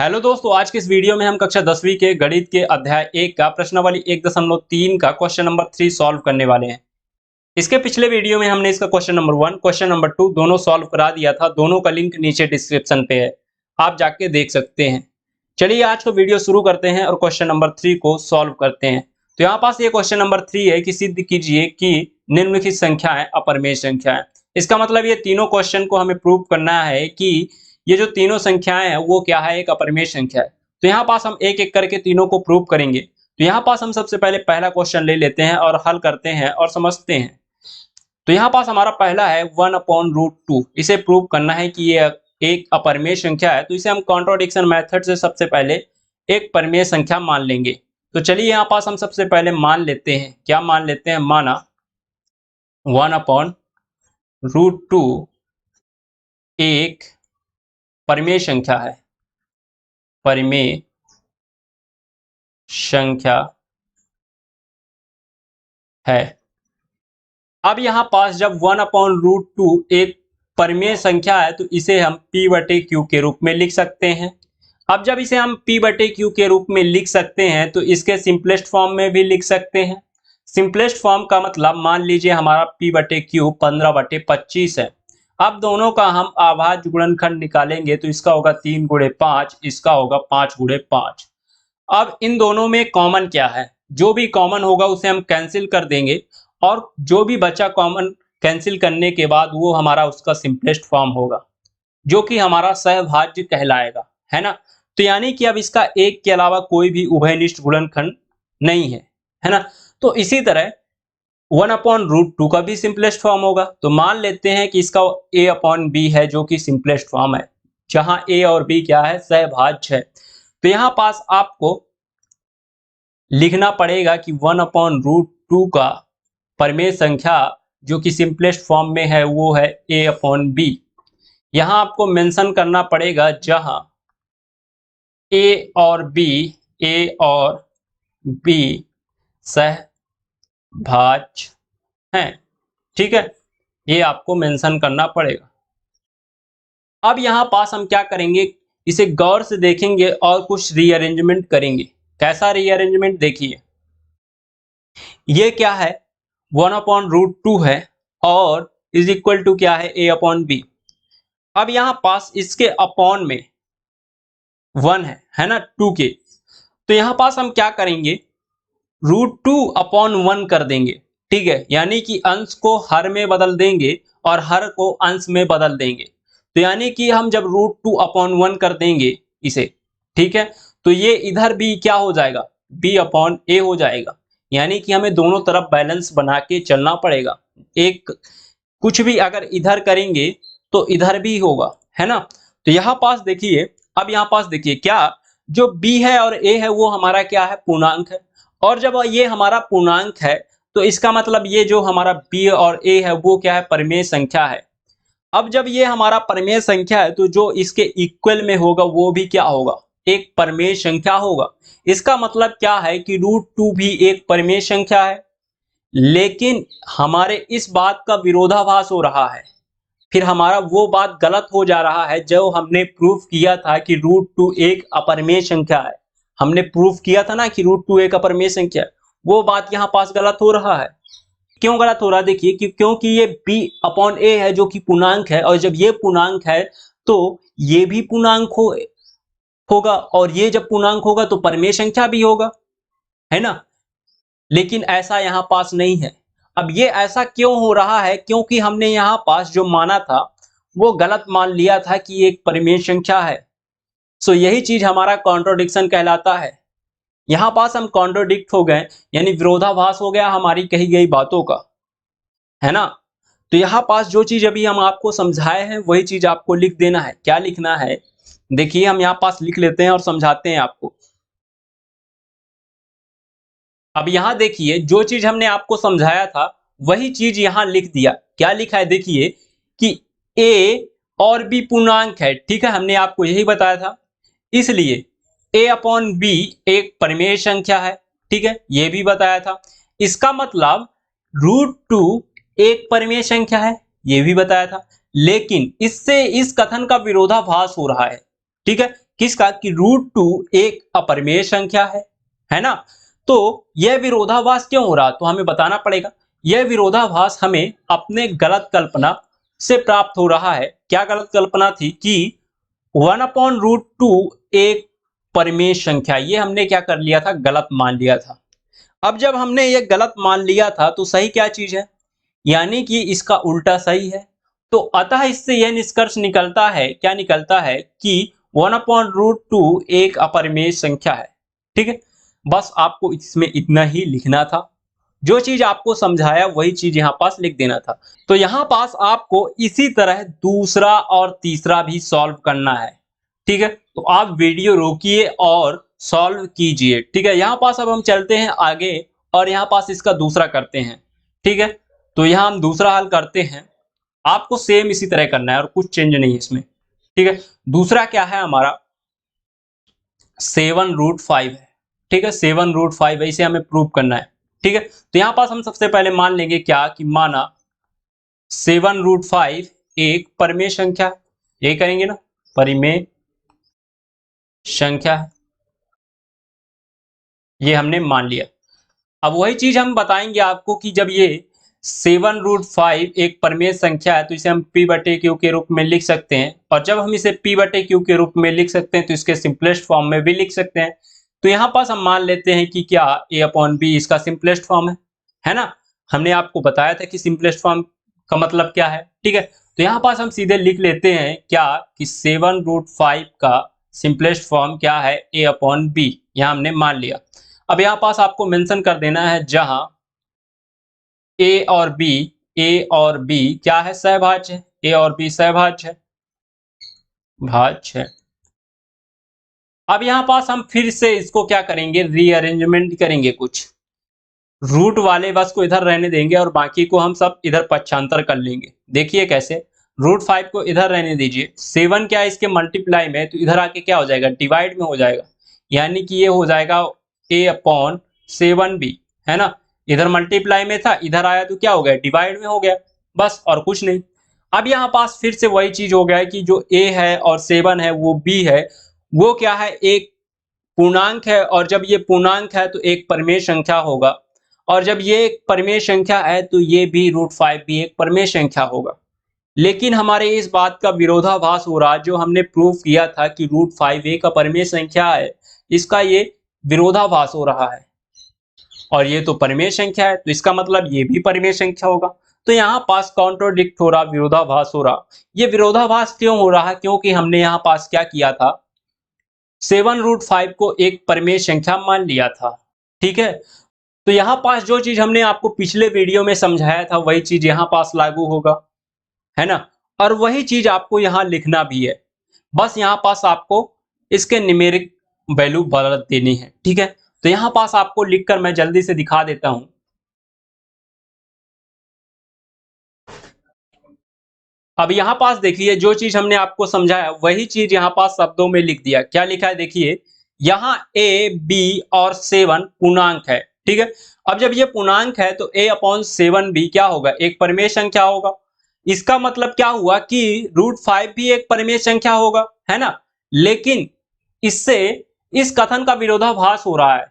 Hello दोस्तों, आज के इस वीडियो में हम कक्षा 10वीं के गणित के अध्याय 1 का प्रश्नावली 1.3 का क्वेश्चन नंबर 3 सॉल्व करने वाले हैं। इसके पिछले वीडियो में हमने इसका क्वेश्चन नंबर 1, क्वेश्चन नंबर 2 दोनों सॉल्व करा दिया था। दोनों का लिंक नीचे डिस्क्रिप्शन पे है, आप जाके देख सकते हैं। चलिए आज का वीडियो शुरू करते हैं और क्वेश्चन नंबर 3 को सॉल्व करते हैं। तो यहाँ पास ये क्वेश्चन नंबर 3 है कि सिद्ध कीजिए कि निम्नलिखित संख्याएं अपरिमेय संख्याएं। इसका मतलब ये तीनों क्वेश्चन को हमें प्रूव करना है कि ये जो तीनों संख्याएं हैं वो क्या है, एक अपरिमेय संख्या है। तो यहाँ पास हम एक एक करके तीनों को प्रूव करेंगे। तो यहाँ पास हम सबसे पहले पहला क्वेश्चन ले लेते हैं और हल करते हैं और समझते हैं। तो यहाँ पास हमारा पहला है 1/√2। इसे प्रूव करना है कि ये एक अपरिमेय संख्या है। तो इसे हम कॉन्ट्राडिक्शन मेथड से सबसे पहले एक परिमेय संख्या मान लेंगे। तो चलिए यहाँ पास हम सबसे पहले मान लेते हैं, क्या मान लेते हैं, माना 1/√2 एक परिमेय संख्या है, परिमेय संख्या है। अब यहाँ पास जब 1/√2 एक परिमेय संख्या है तो इसे हम P/Q के रूप में लिख सकते हैं। अब जब इसे हम P/Q के रूप में लिख सकते हैं तो इसके सिंपलेस्ट फॉर्म में भी लिख सकते हैं। सिंपलेस्ट फॉर्म का मतलब मान लीजिए हमारा P/Q 15/25 है। अब दोनों का हम अभाज्य गुणनखंड निकालेंगे तो इसका होगा 3 × 5, इसका होगा 5 × 5। अब इन दोनों में कॉमन क्या है, जो भी कॉमन होगा उसे हम कैंसिल कर देंगे और जो भी बचा कॉमन कैंसिल करने के बाद वो हमारा उसका सिंपलेस्ट फॉर्म होगा, जो कि हमारा सहभाज्य कहलाएगा, है ना। तो यानी कि अब इसका एक के अलावा कोई भी उभयनिष्ठ गुणनखंड नहीं है ना। तो इसी तरह 1/√2 का भी सिंपलेस्ट फॉर्म होगा। तो मान लेते हैं कि इसका a/b है जो कि सिंपलेस्ट फॉर्म है, जहां a और b क्या है, सहभाज्य है। तो यहां पास आपको लिखना पड़ेगा कि 1/√2 का परिमेय संख्या जो कि सिंपलेस्ट फॉर्म में है वो है a/b। यहां आपको मेंशन करना पड़ेगा जहां a और b सहभाज्य हैं, ठीक है, ये आपको मेंशन करना पड़ेगा। अब यहां पास हम क्या करेंगे, इसे गौर से देखेंगे और कुछ रीअरेंजमेंट करेंगे। कैसा रीअरेंजमेंट, देखिए ये क्या है, 1/√2 है और इज इक्वल टू क्या है, a/b। अब यहां पास इसके अपॉन में 1 है ना, 2 के। तो यहां पास हम क्या करेंगे, √2/1 कर देंगे, ठीक है, यानी कि अंश को हर में बदल देंगे और हर को अंश में बदल देंगे। तो यानी कि हम जब √2/1 कर देंगे इसे, ठीक है, तो ये इधर भी क्या हो जाएगा, b/a हो जाएगा। यानी कि हमें दोनों तरफ बैलेंस बना के चलना पड़ेगा। एक कुछ भी अगर इधर करेंगे तो इधर भी होगा, है ना। तो यहाँ पास देखिए, अब यहाँ पास देखिए क्या, जो b है और a है वो हमारा क्या है, पूर्णांक है। और जब ये हमारा पूर्णांक है तो इसका मतलब ये जो हमारा b और a है वो क्या है, परिमेय संख्या है। अब जब ये हमारा परिमेय संख्या है तो जो इसके इक्वल में होगा वो भी क्या होगा, एक परिमेय संख्या होगा। इसका मतलब क्या है कि √2 भी एक परिमेय संख्या है। लेकिन हमारे इस बात का विरोधाभास हो रहा है, फिर हमारा वो बात गलत हो जा रहा है जो हमने प्रूफ किया था कि √2 एक अपरिमेय संख्या है। हमने प्रूफ किया था ना कि √2 एक अपरिमेय संख्या है, वो बात यहाँ पास गलत हो रहा है। क्यों गलत हो रहा है, देखिए क्योंकि ये b/a है जो कि पूर्णांक है, और जब ये पूर्णांक है तो ये भी पूर्णांक होगा, और ये जब पूर्णांक होगा तो परिमेय संख्या भी होगा, है ना। लेकिन ऐसा यहाँ पास नहीं है। अब ये ऐसा क्यों हो रहा है, क्योंकि हमने यहाँ पास जो माना था वो गलत मान लिया था कि ये एक परिमेय संख्या है। सो यही चीज हमारा कॉन्ट्रोडिक्शन कहलाता है। यहाँ पास हम कॉन्ट्रोडिक्ट हो गए, यानी विरोधाभास हो गया हमारी कही गई बातों का, है ना। तो यहाँ पास जो चीज अभी हम आपको समझाए हैं वही चीज आपको लिख देना है। क्या लिखना है, देखिए हम यहाँ पास लिख लेते हैं और समझाते हैं आपको। अब यहाँ देखिए जो चीज हमने आपको समझाया था वही चीज यहाँ लिख दिया। क्या लिखा है, देखिए कि a और b पूर्णांक है, ठीक है, हमने आपको यही बताया था। इसलिए a/b एक परिमेय संख्या है, ठीक है, ये भी बताया था। इसका मतलब √2 एक परिमेय संख्या है, ये भी बताया था। लेकिन इससे इस कथन का विरोधाभास हो रहा है, ठीक है, किसका, कि √2 एक अपरिमेय संख्या है ना। तो यह विरोधाभास क्यों हो रहा, तो हमें बताना पड़ेगा। यह विरोधाभास हमें अपने गलत कल्पना से प्राप्त हो रहा है। क्या गलत कल्पना थी, कि 1/√2 एक परिमेय संख्या, ये हमने क्या कर लिया था, गलत मान लिया था। अब जब हमने ये गलत मान लिया था तो सही क्या चीज है, यानी कि इसका उल्टा सही है। तो अतः इससे यह निष्कर्ष निकलता है, क्या निकलता है, कि 1/√2 एक अपरिमेय संख्या है। ठीक है, बस आपको इसमें इतना ही लिखना था। जो चीज आपको समझाया वही चीज यहाँ पास लिख देना था। तो यहाँ पास आपको इसी तरह दूसरा और तीसरा भी सॉल्व करना है। ठीक है, तो आप वीडियो रोकिए और सॉल्व कीजिए। ठीक है, यहाँ पास अब हम चलते हैं आगे और यहाँ पास इसका दूसरा करते हैं। ठीक है, तो यहाँ हम दूसरा हल करते हैं। आपको सेम इसी तरह करना है और कुछ चेंज नहीं है इसमें। ठीक है, दूसरा क्या है हमारा, 7√5 है। ठीक है, 7√5 है, इसे हमें प्रूव करना है। ठीक है, तो यहाँ पास हम सबसे पहले मान लेंगे क्या, कि माना 7√5 एक परिमेय संख्या है। यही करेंगे ना, परिमेय संख्या है, ये हमने मान लिया। अब वही चीज हम बताएंगे आपको कि जब ये 7√5 एक परिमेय संख्या है तो इसे हम p/q के रूप में लिख सकते हैं, और जब हम इसे p/q के रूप में लिख सकते हैं तो इसके सिंपलेस्ट फॉर्म में भी लिख सकते हैं। तो यहाँ पास हम मान लेते हैं कि क्या a/b इसका सिंपलेस्ट फॉर्म है ना। हमने आपको बताया था कि सिंपलेस्ट फॉर्म का मतलब क्या है। ठीक है, तो यहाँ पास हम सीधे लिख लेते हैं क्या, कि 7√5 का सिंपलेस्ट फॉर्म क्या है, a/b, यहाँ हमने मान लिया। अब यहाँ पास आपको मेंशन कर देना है जहां ए और बी क्या है, सहभाज्य है। ए और बी सहभाज्य है, भाज्य है। अब यहाँ पास हम फिर से इसको क्या करेंगे, रीअरेंजमेंट करेंगे। कुछ रूट वाले बस को इधर रहने देंगे और बाकी को हम सब इधर पक्षांतर कर लेंगे। देखिए कैसे, √5 को इधर रहने दीजिए, 7 क्या है इसके मल्टीप्लाई में, तो इधर आके क्या हो जाएगा, डिवाइड में हो जाएगा। यानी कि ये हो जाएगा a/7b, है ना। इधर मल्टीप्लाई में था, इधर आया तो क्या हो गया, डिवाइड में हो गया, बस और कुछ नहीं। अब यहाँ पास फिर से वही चीज हो गया है कि जो a है और 7 है वो b है, वो क्या है, एक पूर्णांक है, और जब ये पूर्णांक है तो एक परिमेय संख्या होगा, और जब ये एक परिमेय संख्या है तो ये भी √5 भी एक परिमेय संख्या होगा। लेकिन हमारे इस बात का विरोधाभास हो रहा है, जो हमने प्रूव किया था कि √5 एक अपरिमेय संख्या है, इसका ये विरोधाभास हो रहा है। और ये तो परिमेय संख्या है, तो इसका मतलब ये भी परिमेय संख्या होगा। तो यहाँ पास कॉन्ट्रोडिक्ट हो रहा, विरोधाभास हो रहा। ये विरोधाभास क्यों हो रहा है, क्योंकि हमने यहाँ पास क्या किया था, 7√5 को एक परिमेय संख्या मान लिया था। ठीक है, तो यहाँ पास जो चीज हमने आपको पिछले वीडियो में समझाया था वही चीज यहाँ पास लागू होगा, है ना। और वही चीज आपको यहाँ लिखना भी है, बस यहाँ पास आपको इसके न्यूमेरिक वैल्यू बदल देनी है। ठीक है, तो यहाँ पास आपको लिखकर मैं जल्दी से दिखा देता हूं। अब यहाँ पास देखिए, जो चीज हमने आपको समझाया वही चीज यहाँ पास शब्दों में लिख दिया। क्या लिखा है, देखिए यहाँ a, b और 7 पूर्णांक है। ठीक है, अब जब ये पूर्णांक है तो a/7b क्या होगा, एक परिमेय संख्या होगा। इसका मतलब क्या हुआ कि √5 भी एक परिमेय संख्या होगा, है ना। लेकिन इससे इस कथन का विरोधाभास हो रहा है।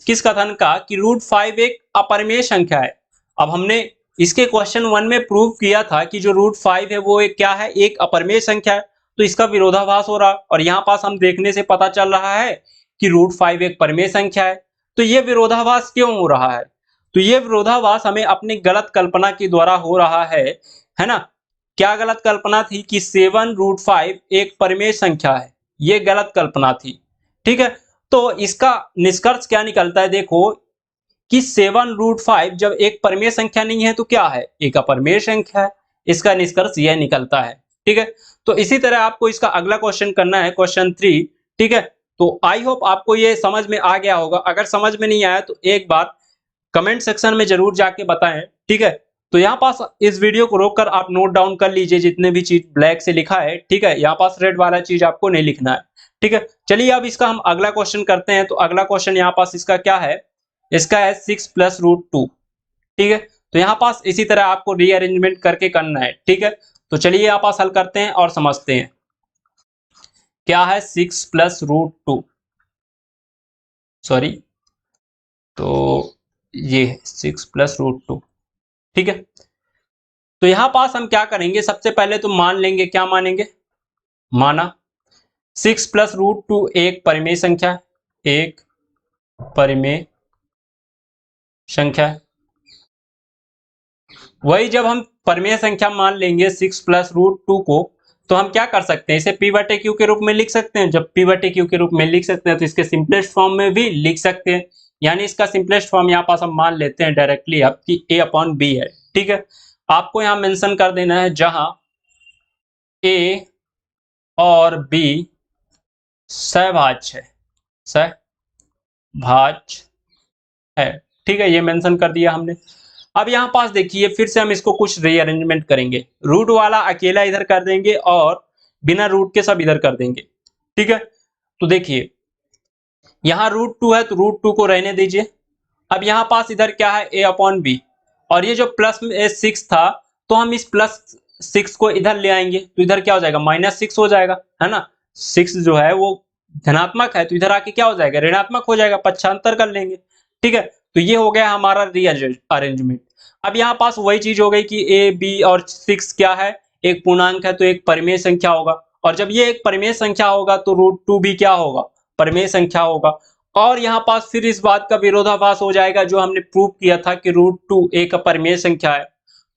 किस कथन का, कि √5 एक अपरिमेय संख्या है। अब हमने इसके क्वेश्चन 1 में प्रूव किया था कि जो √5 है वो एक क्या है, एक अपरिमेय संख्या है। तो इसका विरोधाभास हो रहा, और यहाँ पास हम देखने से पता चल रहा है कि √5 एक परिमेय संख्या है। तो ये विरोधाभास क्यों हो रहा है, तो ये विरोधाभास हमें अपनी गलत कल्पना के द्वारा हो रहा है ना। क्या गलत कल्पना थी, कि 7√5 एक परिमेय संख्या है, ये गलत कल्पना थी। ठीक है, तो इसका निष्कर्ष क्या निकलता है, देखो कि 7√5 जब एक परिमेय संख्या नहीं है तो क्या है, एक अपरिमेय संख्या है। इसका निष्कर्ष यह निकलता है। ठीक है, तो इसी तरह आपको इसका अगला क्वेश्चन करना है, क्वेश्चन 3। ठीक है, तो आई होप आपको ये समझ में आ गया होगा। अगर समझ में नहीं आया तो एक बार कमेंट सेक्शन में जरूर जाके बताएं। ठीक है, तो यहाँ पास इस वीडियो को रोककर आप नोट डाउन कर लीजिए जितने भी चीज ब्लैक से लिखा है। ठीक है, यहाँ पास रेड वाला चीज आपको नहीं लिखना है। ठीक है, चलिए अब इसका हम अगला क्वेश्चन करते हैं। तो अगला क्वेश्चन यहाँ पास इसका क्या है, इसका है 6 + √2। ठीक है, तो यहाँ पास इसी तरह आपको रीअरेंजमेंट करके करना है। ठीक है, तो चलिए यहाँ पास हल करते हैं और समझते हैं क्या है 6 प्लस रूट 2, सॉरी, तो ये 6 प्लस रूट 2, ठीक है। तो यहां पास हम क्या करेंगे, सबसे पहले तो मान लेंगे, क्या मानेंगे, माना 6 प्लस रूट 2 एक परिमेय संख्या है, एक परिमेय संख्या है। वही जब हम परिमेय संख्या मान लेंगे 6 प्लस रूट 2 को, तो हम क्या कर सकते हैं, इसे p बटे क्यू के रूप में लिख सकते हैं। जब p बटे क्यू के रूप में लिख सकते हैं तो इसके सिंपलेस्ट फॉर्म में भी लिख सकते हैं। यानी इसका सिंपलेस्ट फॉर्म यहाँ पास हम मान लेते हैं डायरेक्टली अब कि a अपॉन बी है, ठीक है। आपको यहाँ मेंशन कर देना है जहां a और b सहभाज्य है, सहभाज्य है, ठीक है, ये मेंशन कर दिया हमने। अब यहाँ पास देखिए फिर से हम इसको कुछ रीअरेंजमेंट करेंगे, रूट वाला अकेला इधर कर देंगे और बिना रूट के सब इधर कर देंगे, ठीक है। तो देखिए यहाँ रूट 2 है तो रूट 2 को रहने दीजिए। अब यहाँ पास इधर क्या है, a अपॉन बी, और ये जो प्लस 6 था तो हम इस प्लस 6 को इधर ले आएंगे तो इधर क्या हो जाएगा, -6 हो जाएगा, है ना। 6 जो है वो धनात्मक है तो इधर आके क्या हो जाएगा, ऋणात्मक हो जाएगा, पक्षांतर कर लेंगे, ठीक है। तो ये हो गया हमारा रीअरेंजमेंट। अब यहाँ पास वही चीज हो गई कि a b और 6 क्या है, एक पूर्णांक है तो एक परिमेय संख्या होगा, और जब ये एक परिमेय संख्या होगा तो रूट 2 भी क्या होगा, परिमेय संख्या होगा। और यहाँ पास फिर इस बात का विरोधाभास हो जाएगा जो हमने प्रूव किया था कि रूट 2 एक अपरिमेय संख्या है,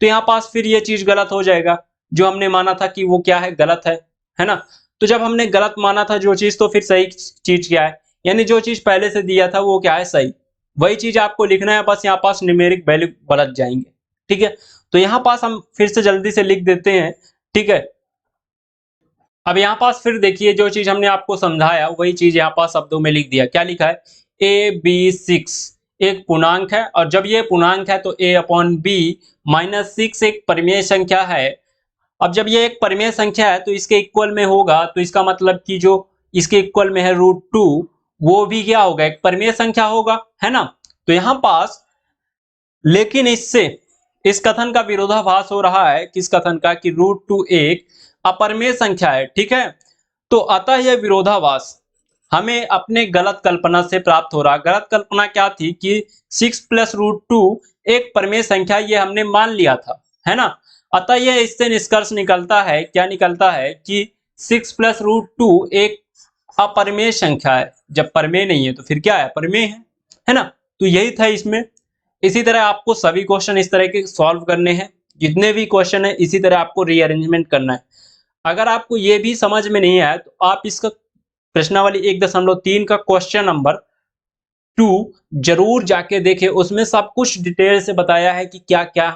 तो यहाँ पास फिर ये चीज गलत हो जाएगा, जो हमने माना था कि वो क्या है, गलत है ना। तो जब हमने गलत माना था जो चीज, तो फिर सही चीज क्या है, यानी जो चीज पहले से दिया था वो क्या है, सही, वही चीज आपको लिखना है, बस यहाँ पास न्यूमेरिक वैल्यू बदल जाएंगे, ठीक है। तो यहाँ पास हम फिर से जल्दी से लिख देते हैं, ठीक है। अब यहाँ पास फिर देखिए जो चीज हमने आपको समझाया वही चीज यहाँ पास शब्दों में लिख दिया, क्या लिखा है, AB6 एक पूर्णांक है, और जब ये पूर्णांक है तो a अपॉन बी -6 एक परिमेय संख्या है। अब जब ये एक परिमेय संख्या है तो इसके इक्वल में होगा, तो इसका मतलब कि जो इसके इक्वल में है रूट 2 वो भी क्या होगा, एक परिमेय संख्या होगा, है ना। तो यहाँ पास लेकिन इससे इस कथन का विरोधाभास हो रहा है, किस कथन का, कि रूट 2 एक अपरिमेय संख्या है, ठीक है। तो अतः यह विरोधाभास हमें अपने गलत कल्पना से प्राप्त हो रहा। गलत कल्पना क्या थी कि 6 प्लस रूट 2 एक परिमेय संख्या, ये हमने मान लिया था, है ना। अतः यह इससे निष्कर्ष निकलता है, क्या निकलता है, कि 6 प्लस रूट 2 एक अपरिमेय संख्या है। जब परिमेय नहीं है तो फिर क्या है, परिमेय है ना। तो यही था इसमें। इसी तरह आपको सभी क्वेश्चन इस तरह के सॉल्व करने हैं, जितने भी क्वेश्चन है इसी तरह आपको रीअरेंजमेंट करना है। अगर आपको ये भी समझ में नहीं आया तो आप इसका प्रश्नावली 1.3 का क्वेश्चन नंबर 2 जरूर जाके देखें, उसमें सब कुछ डिटेल से बताया है कि क्या क्या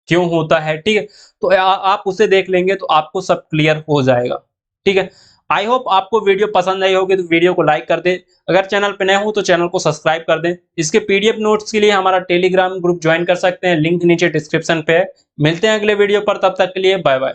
क्यों होता है, ठीक है। तो आप उसे देख लेंगे तो आपको सब क्लियर हो जाएगा, ठीक है। आई होप आपको वीडियो पसंद आई होगी, तो वीडियो को लाइक कर दें, अगर चैनल पे नए हो तो चैनल को सब्सक्राइब कर दें। इसके पीडीएफ नोट्स के लिए हमारा टेलीग्राम ग्रुप ज्वाइन कर सकते हैं, लिंक नीचे डिस्क्रिप्शन पे है। मिलते हैं अगले वीडियो पर, तब तक के लिए बाय बाय।